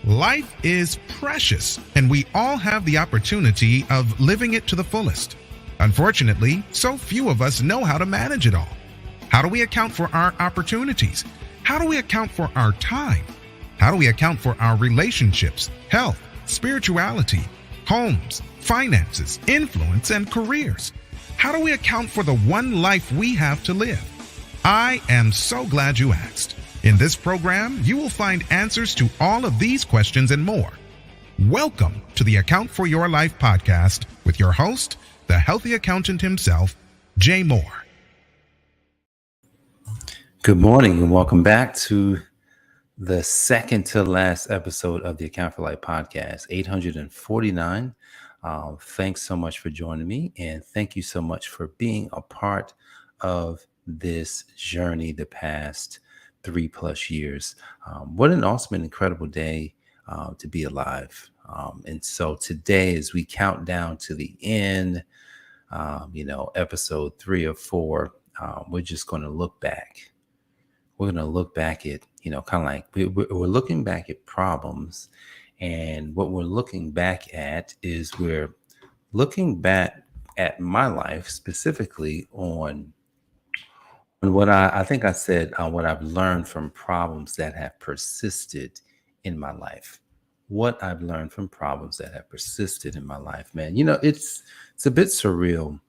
Life is precious, and we all have the opportunity of living it to the fullest. Unfortunately, so few of us know how to manage it all. How do we account for our opportunities? How do we account for our time? How do we account for our relationships, health, spirituality, homes, finances, influence, and careers? How do we account for the one life we have to live? I am so glad you asked. In this program, you will find answers to all of these questions and more. Welcome to the Account for Your Life podcast with your host, the healthy accountant himself, Jay Moore. Good morning and welcome back to the second to last episode of the Account for Life podcast, 849. Thanks so much for joining me, and thank you so much for being a part of this journey the past 3+ years. What an awesome and incredible day to be alive. And so today, as we count down to the end, episode 3 or 4, we're just going to look back. We're going to look back at, kind of like we're looking back at problems. And what we're looking back at is we're looking back at my life, specifically on what I think I said, what I've learned from problems that have persisted in my life. What I've learned from problems that have persisted in my life, man. It's a bit surreal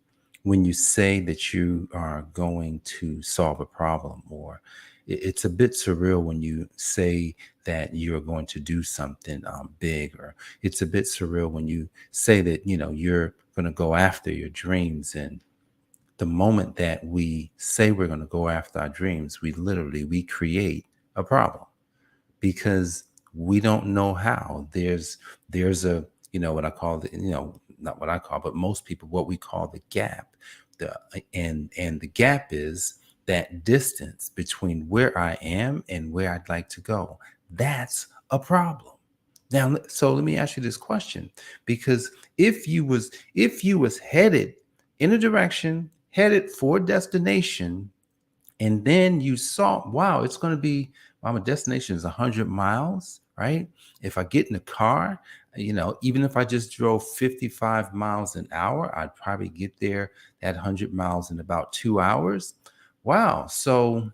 when you say that you are going to solve a problem, or it's a bit surreal when you say that you're going to do something big, or it's a bit surreal when you say that, you're going to go after your dreams. And the moment that we say we're going to go after our dreams, we create a problem because we don't know how. There's a, what I call not what I call, but most people, what we call the gap. And the gap is that distance between where I am and where I'd like to go. That's a problem. Now, so let me ask you this question, because if you was headed in a direction, headed for a destination, and then you saw, wow, it's going to be, my destination is 100 miles, right? If I get in the car, even if I just drove 55 miles an hour, I'd probably get there that 100 miles in about 2 hours. Wow. So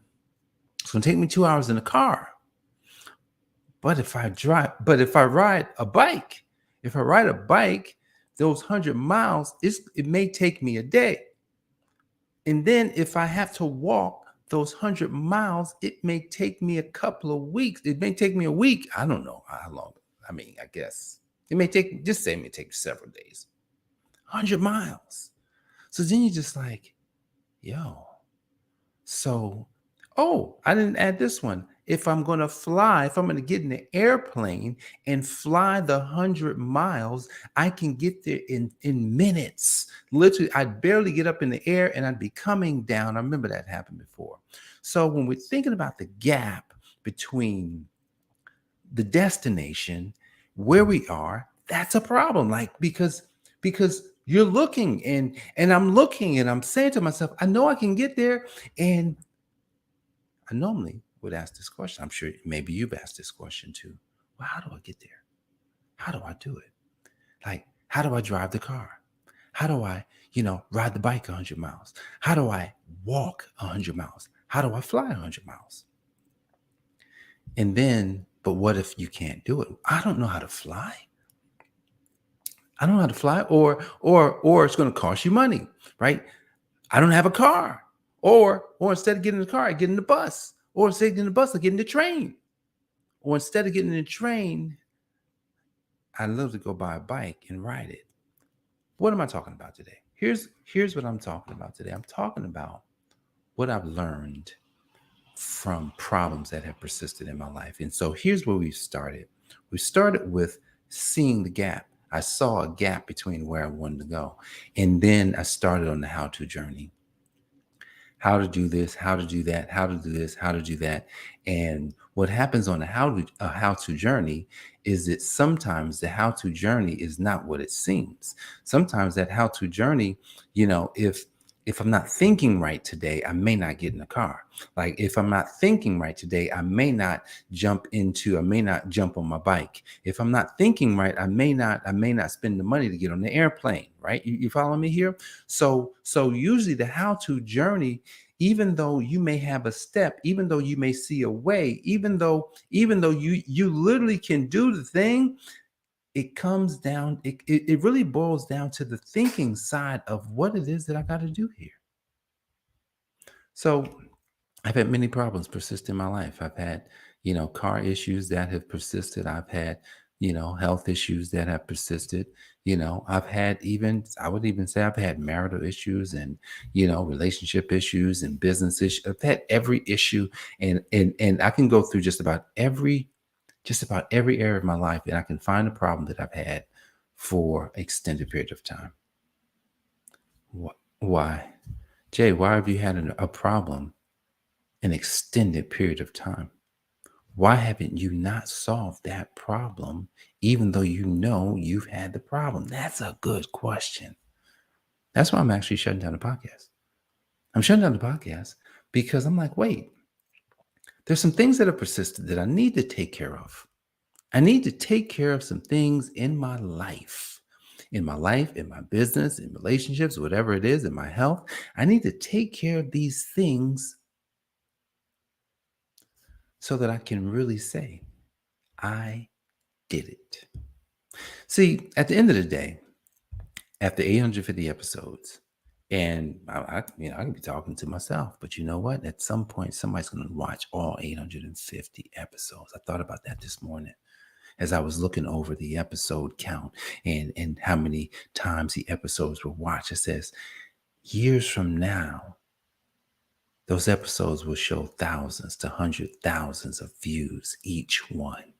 it's going to take me 2 hours in the car. But if I ride a bike, those 100 miles, it may take me a day. And then if I have to walk those 100 miles, it may take me a couple of weeks. It may take me a week. I don't know how long. I guess it may take, just say it may take several days. 100 miles. So then you're just like, I didn't add this one. If I'm going to get in the airplane and fly the 100 miles, I can get there in minutes. Literally, I'd barely get up in the air and I'd be coming down. I remember that happened before. So when we're thinking about the gap between the destination, where we are, that's a problem. Because you're looking and I'm looking and I'm saying to myself, I know I can get there. And I normally would ask this question. I'm sure maybe you've asked this question too. Well, how do I get there? How do I do it? How do I drive the car? How do I, ride the bike 100 miles? How do I walk 100 miles? How do I fly 100 miles? And then, but what if you can't do it? I don't know how to fly. Or it's going to cost you money, right? I don't have a car. Or instead of getting in the car, I get in the bus. Or instead of getting in the bus, I get in the train. Or instead of getting in the train, I love to go buy a bike and ride it. What am I talking about today? Here's what I'm talking about today. I'm talking about what I've learned from problems that have persisted in my life. And so here's where we started. We started with seeing the gap. I saw a gap between where I wanted to go. And then I started on the how-to journey. How to do this, how to do that, how to do this, how to do that. And what happens on the how-to journey is that sometimes the how-to journey is not what it seems. Sometimes that how-to journey, if if I'm not thinking right today, I may not get in the car. Like if I'm not thinking right today, I may not jump on my bike. If I'm not thinking right, I may not spend the money to get on the airplane, right? You follow me here? So usually the how-to journey, even though you may have a step, even though you may see a way, even though you literally can do the thing, it comes down, it really boils down to the thinking side of what it is that I got to do here. So I've had many problems persist in my life. I've had, car issues that have persisted. I've had, health issues that have persisted. I've had even, I would even say I've had marital issues and, relationship issues and business issues. I've had every issue, and I can go through just about every area of my life, and I can find a problem that I've had for extended period of time. Why? Jay, why have you had a problem an extended period of time? Why haven't you not solved that problem, even though you know you've had the problem? That's a good question. That's why I'm actually shutting down the podcast. I'm shutting down the podcast because I'm like, wait, there's some things that have persisted that I need to take care of. I need to take care of some things in my life, in my business, in relationships, whatever it is, in my health. I need to take care of these things so that I can really say, I did it. See, at the end of the day, after 850 episodes, and I can be talking to myself, but you know what? At some point, somebody's going to watch all 850 episodes. I thought about that this morning as I was looking over the episode count and how many times the episodes were watched. It says years from now, those episodes will show thousands to hundred thousands of views each one.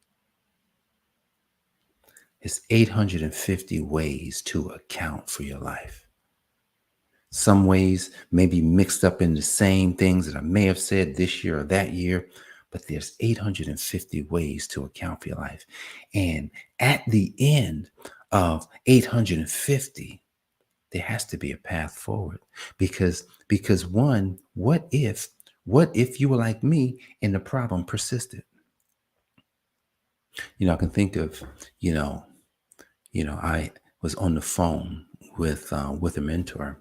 It's 850 ways to account for your life. Some ways may be mixed up in the same things that I may have said this year or that year, but there's 850 ways to account for your life. And at the end of 850, there has to be a path forward because one, what if you were like me and the problem persisted? I can think of, I was on the phone with a mentor,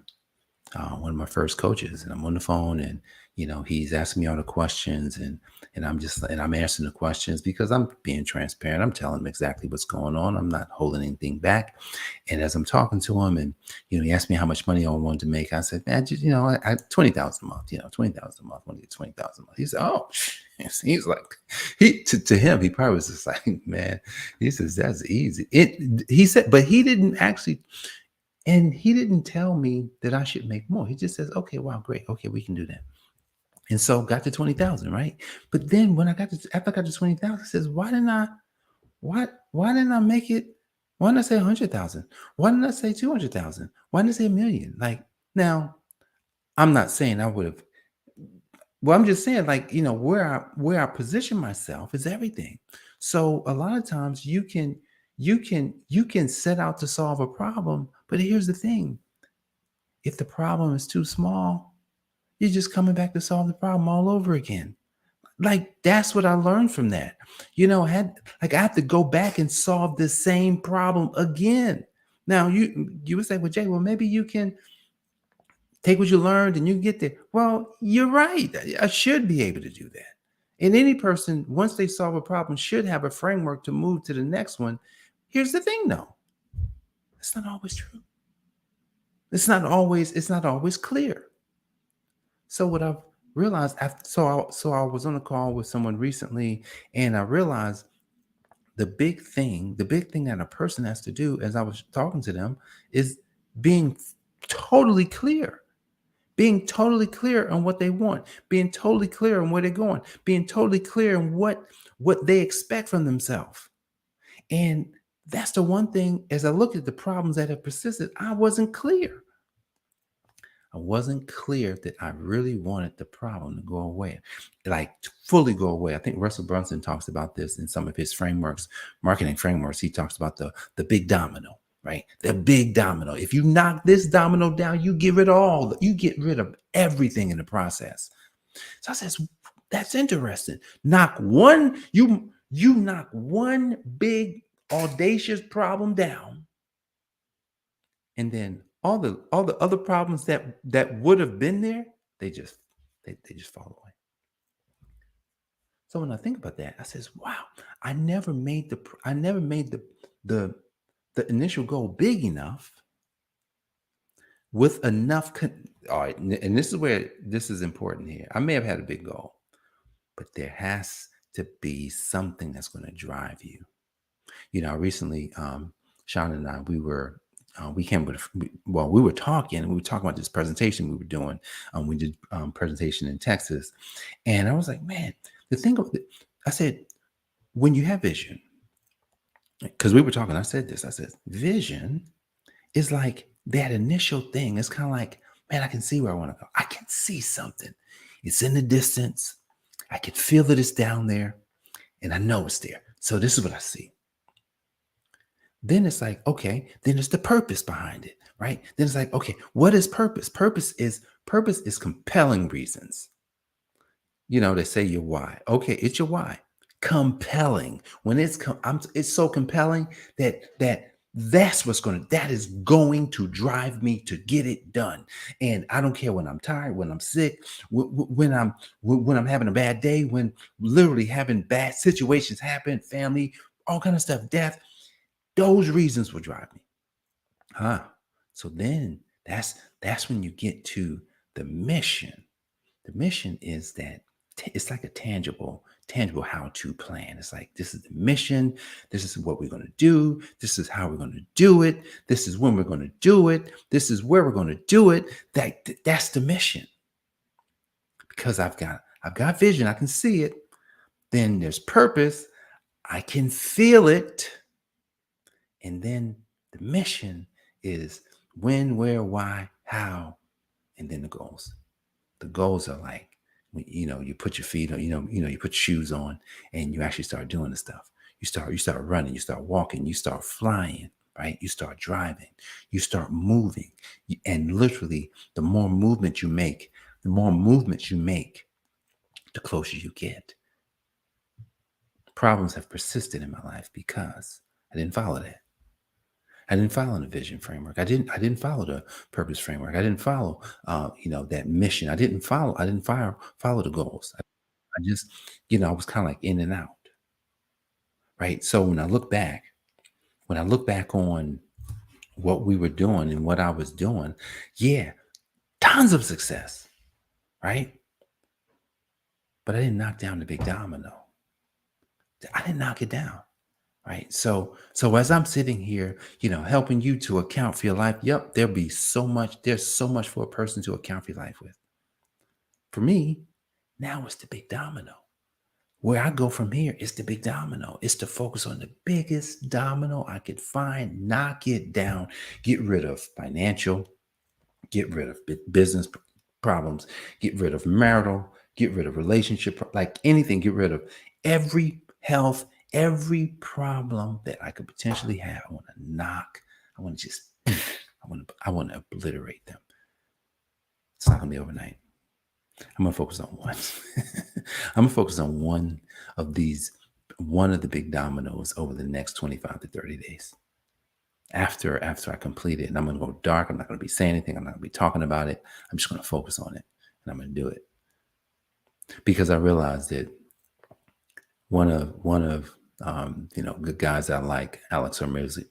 one of my first coaches, and I'm on the phone, and he's asking me all the questions, and I'm answering the questions because I'm being transparent. I'm telling him exactly what's going on. I'm not holding anything back. And as I'm talking to him, and he asked me how much money I wanted to make, I said, man, just, I 20,000 a month. 20,000 a month. I want to get 20,000 a month. He said, oh, he's like, to him, he probably was just like, man, he says that's easy. He said, but he didn't actually. And he didn't tell me that I should make more. He just says, okay, wow, great. Okay, we can do that. And so got to 20,000, right? But then when after I got to 20,000, he says, why didn't I make it? Why didn't I say 100,000? Why didn't I say 200,000? Why didn't I say a million? Like, now, I'm not saying I would have. Well, I'm just saying, like, where I position myself is everything. So a lot of times you can set out to solve a problem, but here's the thing. If the problem is too small, you're just coming back to solve the problem all over again. Like, that's what I learned from that. I have to go back and solve the same problem again. Now you would say, well, Jay, well, maybe you can take what you learned and you get there. Well, you're right. I should be able to do that. And any person, once they solve a problem, should have a framework to move to the next one. Here's the thing, though. It's not always true. It's not always clear. So what I've realized so I was on a call with someone recently, and I realized the big thing that a person has to do as I was talking to them is being totally clear. Being totally clear on what they want, being totally clear on where they're going, being totally clear on what they expect from themselves. And that's the one thing, as I look at the problems that have persisted, I wasn't clear. I wasn't clear that I really wanted the problem to go away, like to fully go away. I think Russell Brunson talks about this in some of his frameworks, marketing frameworks. He talks about the big domino. right? The big domino. If you knock this domino down, you get rid of everything in the process. So I says, that's interesting. You knock one big audacious problem down, and then all the other problems that would have been there, they just fall away. So when I think about that, I says, wow, I never made the the initial goal big enough with enough. All right, and this is where this is important here. I may have had a big goal, but there has to be something that's going to drive you. Recently, Sean and I, we came with, well, we were talking and we were talking about this presentation we were doing. We did presentation in Texas, and I was like, man, the thing of it, I said, when you have vision, because we were talking, I said, vision is like that initial thing. It's kind of like, man, I can see where I want to go. I can see something. It's in the distance. I can feel that it's down there, and I know it's there. So this is what I see. Then it's like, okay, then it's the purpose behind it, right? Then it's like, okay, what is purpose? Purpose is compelling reasons. They say your why. Okay, it's your why. Compelling. When it's so compelling that is going to drive me to get it done. And I don't care when I'm tired, when I'm sick, when I'm having a bad day, when literally having bad situations happen, family, all kind of stuff, death. Those reasons will drive me. So then that's when you get to the mission. The mission is that it's like a tangible how-to plan. It's like, this is the mission. This is what we're going to do. This is how we're going to do it. This is when we're going to do it. This is where we're going to do it. That's the mission. Because I've got vision. I can see it. Then there's purpose. I can feel it. And then the mission is when, where, why, how, and then the goals. The goals are like, you put your feet on, you put shoes on, and you actually start doing the stuff. You start running, you start walking, you start flying, right? You start driving, you start moving. And literally, the more movements you make, the closer you get. Problems have persisted in my life because I didn't follow that. I didn't follow the vision framework. I didn't follow the purpose framework. I didn't follow, that mission. I didn't follow the goals. I just, I was kind of like in and out. Right. So when I look back on what we were doing and what I was doing, yeah, tons of success. Right. But I didn't knock down the big domino. I didn't knock it down. Right. So as I'm sitting here, helping you to account for your life, yep, there's so much for a person to account for your life with. For me, now it's the big domino. Where I go from here is the big domino. It's to focus on the biggest domino I could find, knock it down, get rid of financial, get rid of business problems, get rid of marital, get rid of relationship, like anything, get rid of every health, every problem that I could potentially have. I want to obliterate them. It's not gonna be overnight. I'm gonna focus on one. I'm gonna focus on one of the big dominoes over the next 25 to 30 days. After I complete it, and I'm gonna go dark. I'm not gonna be saying anything. I'm not gonna be talking about it. I'm just gonna focus on it, and I'm gonna do it because I realized that one of good guys I like, Alex Hormozy,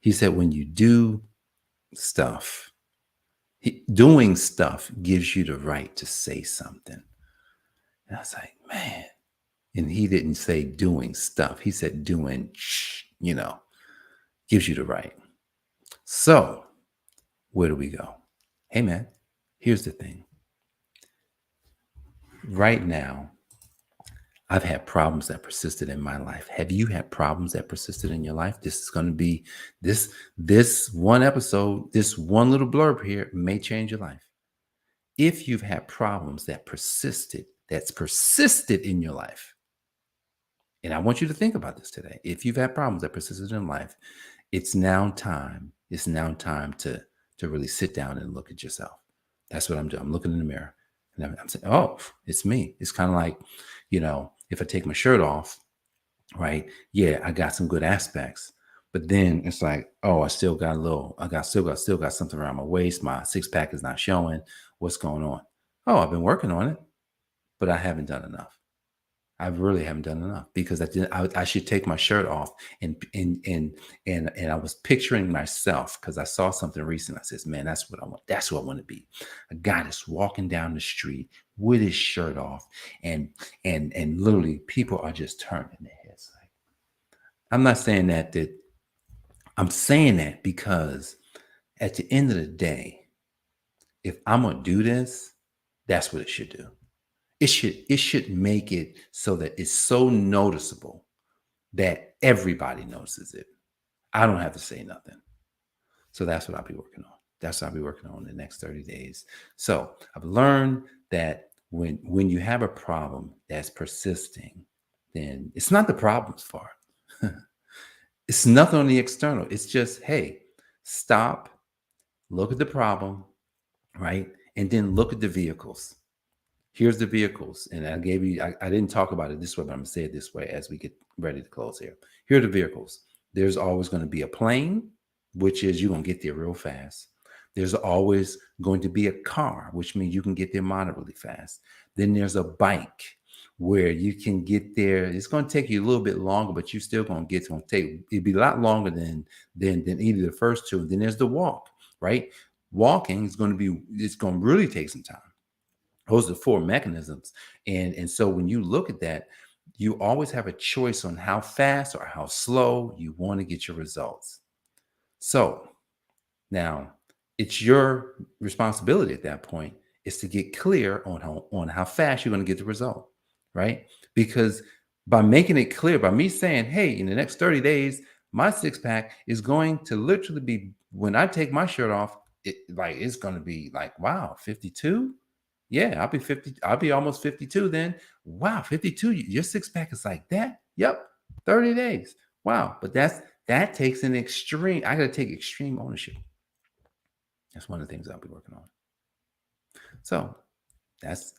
he said when you do stuff, doing stuff gives you the right to say something. And I was like, man. And he didn't say doing stuff. He said doing, gives you the right. So where do we go? Hey, man, here's the thing. Right now, I've had problems that persisted in my life. Have you had problems that persisted in your life? This is going to be this one episode, this one little blurb here may change your life. If you've had problems that's persisted in your life, and I want you to think about this today. If you've had problems that persisted in life, It's now time. It's now time to really sit down and look at yourself. That's what I'm doing. I'm looking in the mirror and I'm saying, oh, it's me. It's kind of like, if I take my shirt off, right? Yeah, I got some good aspects. But then it's like, oh, still got something around my waist. My six pack is not showing. What's going on? Oh, I've been working on it, but I haven't done enough. I really haven't done enough because I should take my shirt off and I was picturing myself because I saw something recent. I says, man, that's what I want. That's what I want to be. A guy that's walking down the street with his shirt off and literally people are just turning their heads. Like, I'm not saying that I'm saying that because at the end of the day, if I'm gonna do this, that's what it should do. It should make it so that it's so noticeable that everybody notices it. I don't have to say nothing. So that's what I'll be working on. That's what I'll be working on in the next 30 days. So I've learned that when you have a problem that's persisting, then it's not the problem's fault. It's nothing on the external. It's just, hey, stop, look at the problem, right? And then look at the vehicles. Here's the vehicles. And I didn't talk about it this way, but I'm going to say it this way as we get ready to close here. Here are the vehicles. There's always going to be a plane, which is you're going to get there real fast. There's always going to be a car, which means you can get there moderately fast. Then there's a bike where you can get there. It's going to take you a little bit longer, but you're still going to get to it'd be a lot longer than either the first two. And then there's the walk, right? Walking it's going to really take some time. Those are the four mechanisms. And so when you look at that, you always have a choice on how fast or how slow you want to get your results. So now it's your responsibility at that point is to get clear on how fast you're going to get the result, right? Because by making it clear, by me saying, hey, in the next 30 days, my six pack is going to literally be, when I take my shirt off, it's going to be like, wow, 52. Yeah, I'll be 50. I'll be almost 52 then. Wow, 52. Your six pack is like that. Yep, 30 days. Wow, but that takes an extreme. I got to take extreme ownership. That's one of the things I'll be working on. So that's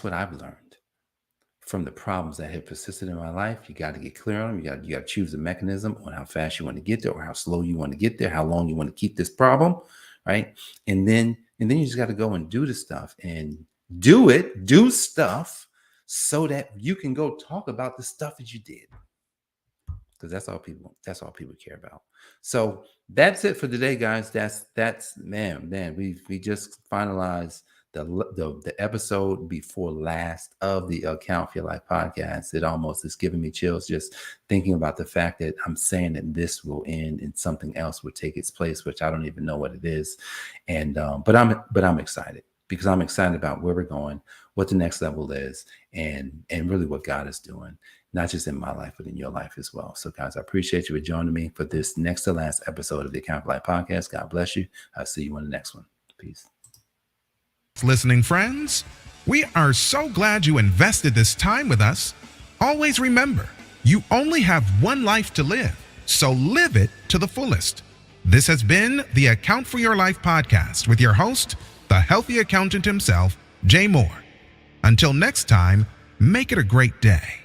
what I've learned from the problems that have persisted in my life. You got to get clear on them. You got to choose the mechanism on how fast you want to get there or how slow you want to get there, how long you want to keep this problem, right? And then you just got to go and do the stuff and do stuff so that you can go talk about the stuff that you did. Because that's all people care about. So that's it for today, guys. That's man. We just finalized the episode before last of the Account for Your Life podcast. It almost is giving me chills just thinking about the fact that I'm saying that this will end and something else will take its place, which I don't even know what it is. And but I'm excited because I'm excited about where we're going, what the next level is, and really what God is doing, not just in my life, but in your life as well. So guys, I appreciate you for joining me for this next to last episode of the Account for Life podcast. God bless you. I'll see you on the next one. Peace. Listening friends, we are so glad you invested this time with us. Always remember, you only have one life to live, so live it to the fullest. This has been the Account for Your Life podcast with your host, the healthy accountant himself, Jay Moore. Until next time, make it a great day.